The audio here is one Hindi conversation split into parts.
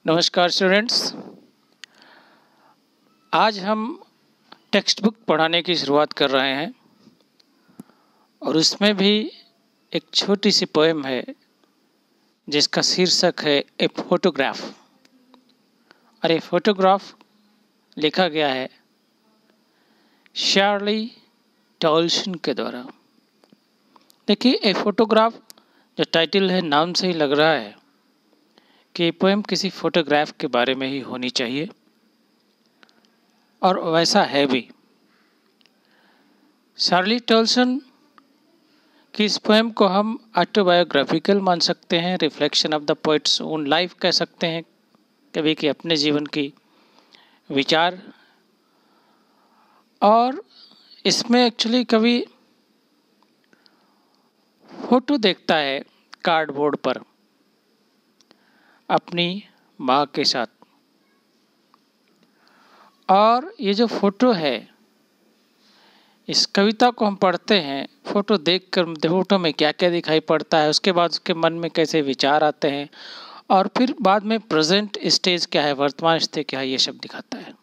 नमस्कार स्टूडेंट्स। आज हम टेक्स्ट बुक पढ़ाने की शुरुआत कर रहे हैं और उसमें भी एक छोटी सी पोएम है जिसका शीर्षक है ए फोटोग्राफ। और ये फोटोग्राफ लिखा गया है शार्ली टॉल्सन के द्वारा। देखिए, ए फोटोग्राफ जो टाइटल है, नाम से ही लग रहा है कि पोएम किसी फोटोग्राफ के बारे में ही होनी चाहिए, और वैसा है भी। शार्ली टॉल्सन की इस पोएम को हम ऑटोबायोग्राफिकल मान सकते हैं, reflection of the poets own life कह सकते हैं, कवि के अपने जीवन की विचार। और इसमें एक्चुअली कवि फोटो देखता है कार्डबोर्ड पर अपनी माँ के साथ, और ये जो फोटो है, इस कविता को हम पढ़ते हैं, फोटो देखकर फोटो में क्या क्या दिखाई पड़ता है, उसके बाद उसके मन में कैसे विचार आते हैं, और फिर बाद में प्रेजेंट स्टेज क्या है, वर्तमान स्थिति क्या है, ये सब दिखाता है।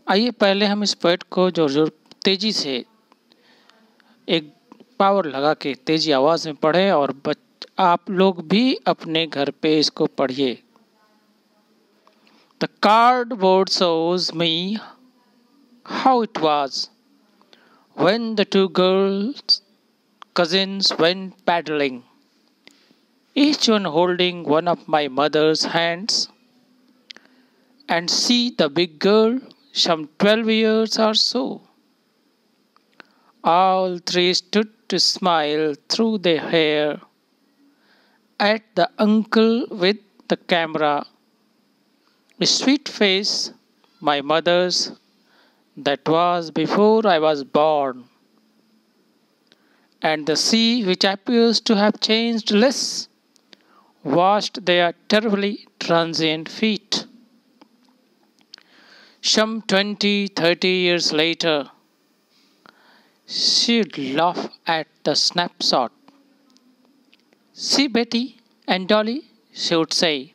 आइए पहले हम इस पोएट को जो तेजी से एक पावर लगा के तेजी आवाज़ में पढ़ें, और आप लोग भी अपने घर पे इसको पढ़िए। The cardboard shows me how it was when the two cousins went paddling, each one holding one of my mother's hands, and see the big girl, some 12 years or so. All three stood to smile through their hair at the uncle with the camera. A sweet face, my mother's, that was before I was born, and the sea, which appears to have changed less, washed their terribly transient feet. Some 20-30 years later, she'd laugh at the snapshot. See Betty and Dolly, she would say,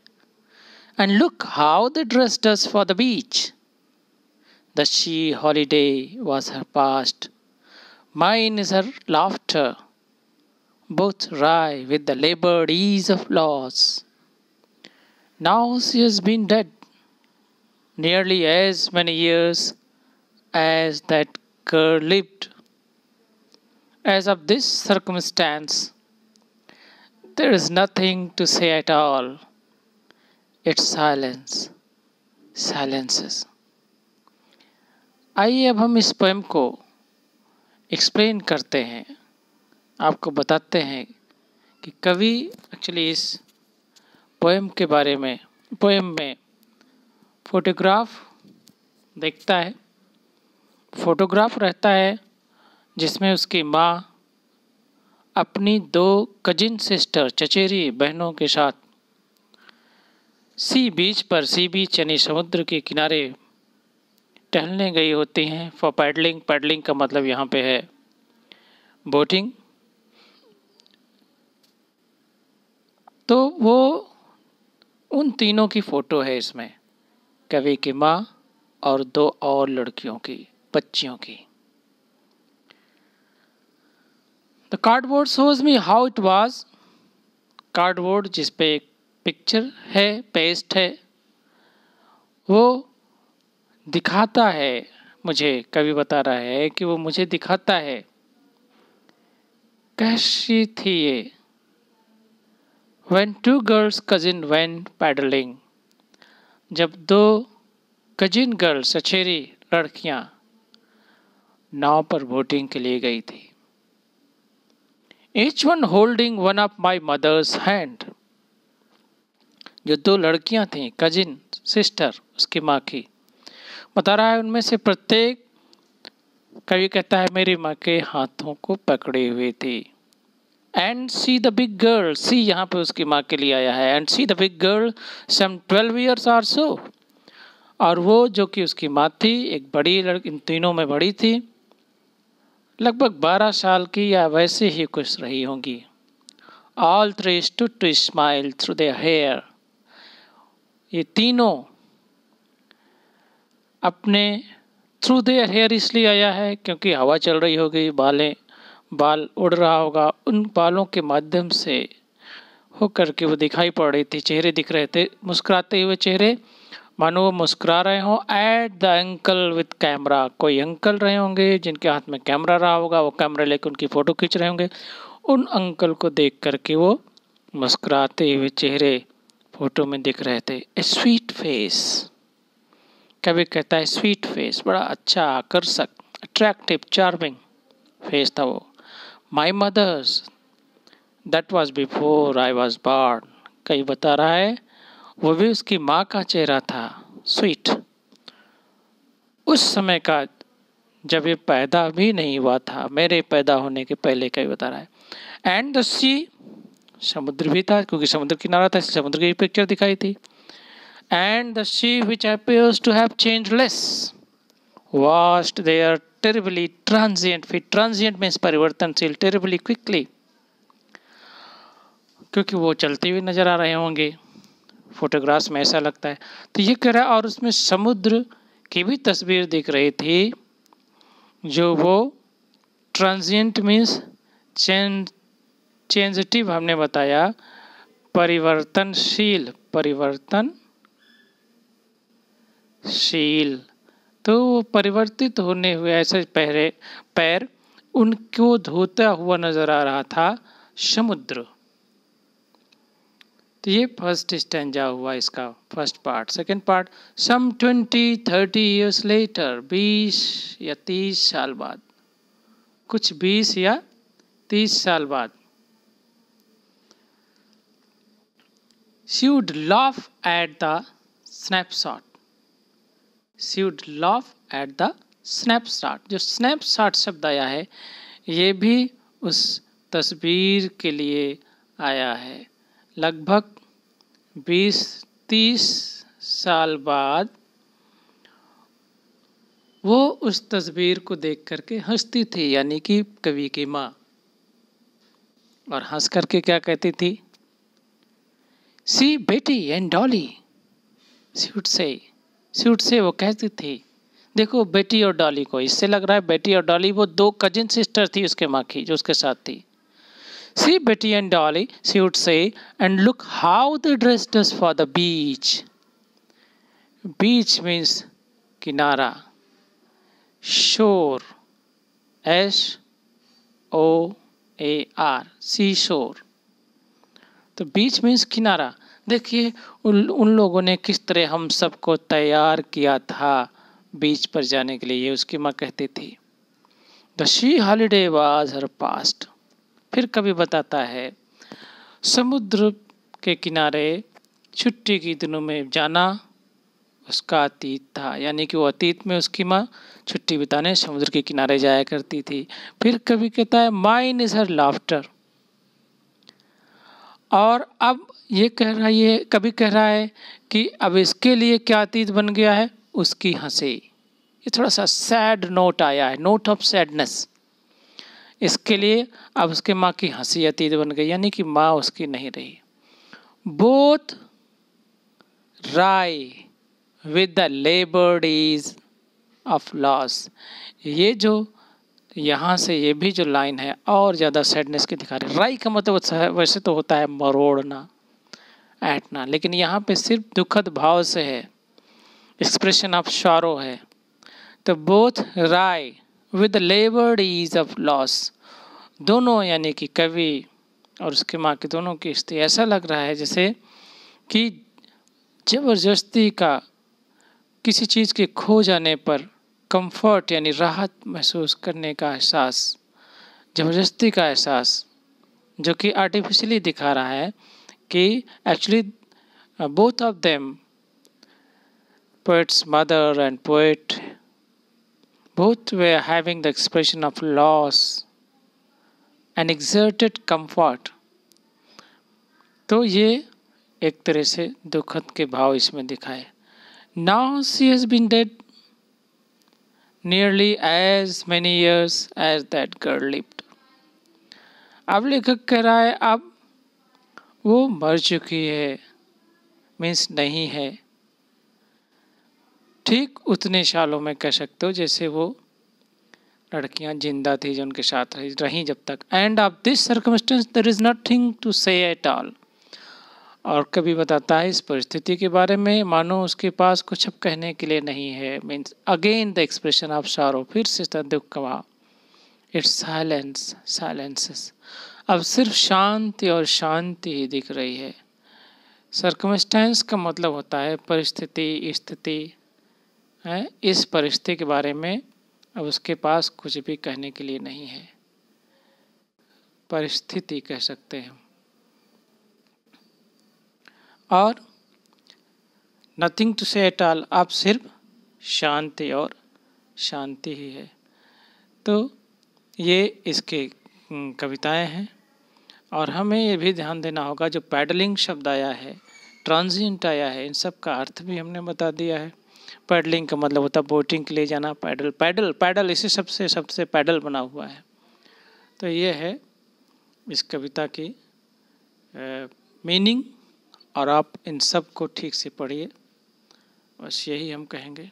and look how they dressed us for the beach. The she holiday was her past, mine is her laughter, both wry with the labored ease of loss. Now she has been dead nearly as many years as that girl lived. As of this circumstance, there is nothing to say at all. It's silence, silences. आइए अब हम इस पोएम को एक्सप्लेन करते हैं, आपको बताते हैं कि कवि एक्चुअली इस पोएम के बारे में, पोएम में फोटोग्राफ देखता है। फोटोग्राफ रहता है जिसमें उसकी माँ अपनी 2 कजिन सिस्टर, चचेरी बहनों के साथ सी बीच यानी समुद्र के किनारे टहलने गई होती हैं फॉर पैडलिंग। पैडलिंग का मतलब यहाँ पे है बोटिंग। तो वो उन तीनों की फोटो है इसमें, कवि की माँ और 2 और लड़कियों की, बच्चियों की। The cardboard shows me how it was. Cardboard जिस पे एक पिक्चर है, पेस्ट है, वो दिखाता है मुझे, कवि बता रहा है कि वो मुझे दिखाता है कैसी थी ये। When 2 girls cousin went paddling, जब 2 कजिन गर्ल्स, चचेरी लड़कियां नाव पर बोटिंग के लिए गई थी। Each one holding one of my mother's hand, जो 2 लड़कियां थीं, कजिन सिस्टर, उसकी माँ की, बता रहा है उनमें से प्रत्येक, कवि कहता है, मेरी माँ के हाथों को पकड़े हुए थी। And see the big girl, see यहाँ पे उसकी माँ के लिए आया है, and see the big girl some 12 years or so, और वो जो कि उसकी माँ थी, एक बड़ी लड़की, इन तीनों में बड़ी थी, लगभग 12 साल की या वैसे ही कुछ रही होंगी। All three stood to smile through their hair ये तीनों अपने थ्रू देयर हेयर इसलिए आया है क्योंकि हवा चल रही होगी, बाल उड़ रहा होगा, उन बालों के माध्यम से होकर के वो दिखाई पड़ रही थी, चेहरे दिख रहे थे, मुस्कुराते हुए चेहरे, मानो वो मुस्कुरा रहे हों। At the uncle with camera, कोई अंकल रहे होंगे जिनके हाथ में कैमरा रहा होगा, वो कैमरा लेकर उनकी फ़ोटो खींच रहे होंगे। उन अंकल को देख करके वो मुस्कुराते हुए चेहरे फोटो में दिख रहे थे। ए स्वीट फेस, कभी कहता है स्वीट फेस, बड़ा अच्छा, आकर्षक, अट्रैक्टिव, चार्मिंग फेस था वो। My mothers, that was before I was born, कहीं बता रहा है वो भी उसकी माँ का चेहरा था, स्वीट, उस समय का जब ये पैदा भी नहीं हुआ था, मेरे पैदा होने के पहले का ही बता रहा है। एंड द सी, समुद्र भी था क्योंकि समुद्र किनारा था, समुद्र की पिक्चर दिखाई थी। And the sea which appears to have changed less, vast there terribly transient, फिर transient means परिवर्तनशील, terribly quickly, क्योंकि वो चलते हुए नजर आ रहे होंगे, फोटोग्राफ्स में ऐसा लगता है। तो ये कह रहा है, और उसमें समुद्र की भी तस्वीर दिख रही थी, जो वो ट्रांजिएंट मीन्स चेंजिटिव हमने बताया, परिवर्तनशील, परिवर्तनशील, तो वो परिवर्तित होने हुए ऐसे पैर उनको धोता हुआ नजर आ रहा था समुद्र। तो ये फर्स्ट स्टैंजा हुआ इसका फर्स्ट पार्ट। सेकंड पार्ट, सम 20-30 years later, 20 या 30 साल बाद, कुछ 20 या 30 साल बाद, she would laugh at the snapshot, she would laugh at the snapshot, जो snapshot शब्द आया है ये भी उस तस्वीर के लिए आया है। लगभग 20-30 साल बाद वो उस तस्वीर को देख करके हंसती थी, यानी कि कवि की माँ, और हंस करके क्या कहती थी, सी बेटी and Dolly, C would say, वो कहती थी, देखो बेटी और डॉली को, इससे लग रहा है बेटी और डॉली वो दो कजिन सिस्टर थी उसके माँ की, जो उसके साथ थी। See Betty and Dolly, she would say, and look how they dressed us for the beach. Beach means किनारा, shore, SOAR, seashore. तो बीच मीन्स किनारा। देखिए उन लोगों ने किस तरह हम सबको तैयार किया था बीच पर जाने के लिए, ये उसकी माँ कहती थी। The sea holiday was her past. फिर कभी बताता है, समुद्र के किनारे छुट्टी के दिनों में जाना उसका अतीत था, यानी कि वो अतीत में उसकी माँ छुट्टी बिताने समुद्र के किनारे जाया करती थी। फिर कभी कहता है, माइन इज हर लाफ्टर, और अब ये कह रहा है, ये कभी कह रहा है कि अब इसके लिए क्या अतीत बन गया है, उसकी हंसी। ये थोड़ा सा सैड नोट आया है, नोट ऑफ सैडनेस। इसके लिए अब उसके माँ की हंसी अतीत बन गई, यानी कि माँ उसकी नहीं रही। Both rye with the laboured is of loss, ये जो यहाँ से ये भी जो लाइन है और ज़्यादा सैडनेस की दिखा रही। राय का मतलब वैसे तो होता है मरोड़ना, ऐंठना, लेकिन यहाँ पे सिर्फ दुखद भाव से है, एक्सप्रेशन ऑफ सॉरो है। तो both rye with laboured ease of loss, दोनों यानी कि कवि और उसके माँ की दोनों की स्थिति ऐसा लग रहा है जैसे कि जबरदस्ती का किसी चीज़ के खो जाने पर कंफर्ट यानी राहत महसूस करने का एहसास, जबरदस्ती का एहसास, जो कि आर्टिफिशियली दिखा रहा है कि actually both of them, poet's mother and poet, both were having the expression of loss and exerted comfort. तो ये एक तरह से दुखद के भाव इसमें दिखाए। Now she has been dead nearly as many years as that girl lived. अब लेखक कह रहा है अब वो मर चुकी है मीन्स नहीं है। ठीक उतने सालों में कह सकते हो जैसे वो लड़कियां जिंदा थी जो उनके साथ रही जब तक। And of this circumstance there is nothing to say at all. और कभी बताता है इस परिस्थिति के बारे में मानो उसके पास कुछ अब कहने के लिए नहीं है। Means again the expression of sorrow, फिर से दुख का भाव। It's silence, silences. अब सिर्फ शांति और शांति ही दिख रही है। सर्कमस्टेंस का मतलब होता है परिस्थिति, स्थिति है। इस परिस्थिति के बारे में अब उसके पास कुछ भी कहने के लिए नहीं है। परिस्थिति कह सकते हैं। और nothing to say at all, अब सिर्फ शांति और शांति ही है। तो ये इसके कविताएं हैं। और हमें ये भी ध्यान देना होगा जो पैडलिंग शब्द आया है, ट्रांजिएंट आया है, इन सब का अर्थ भी हमने बता दिया है। पैडलिंग का मतलब होता है बोटिंग के लिए जाना, पैडल पैडल पैडल इसी सबसे पैडल बना हुआ है। तो ये है इस कविता की मीनिंग। और आप इन सब को ठीक से पढ़िए, बस यही हम कहेंगे।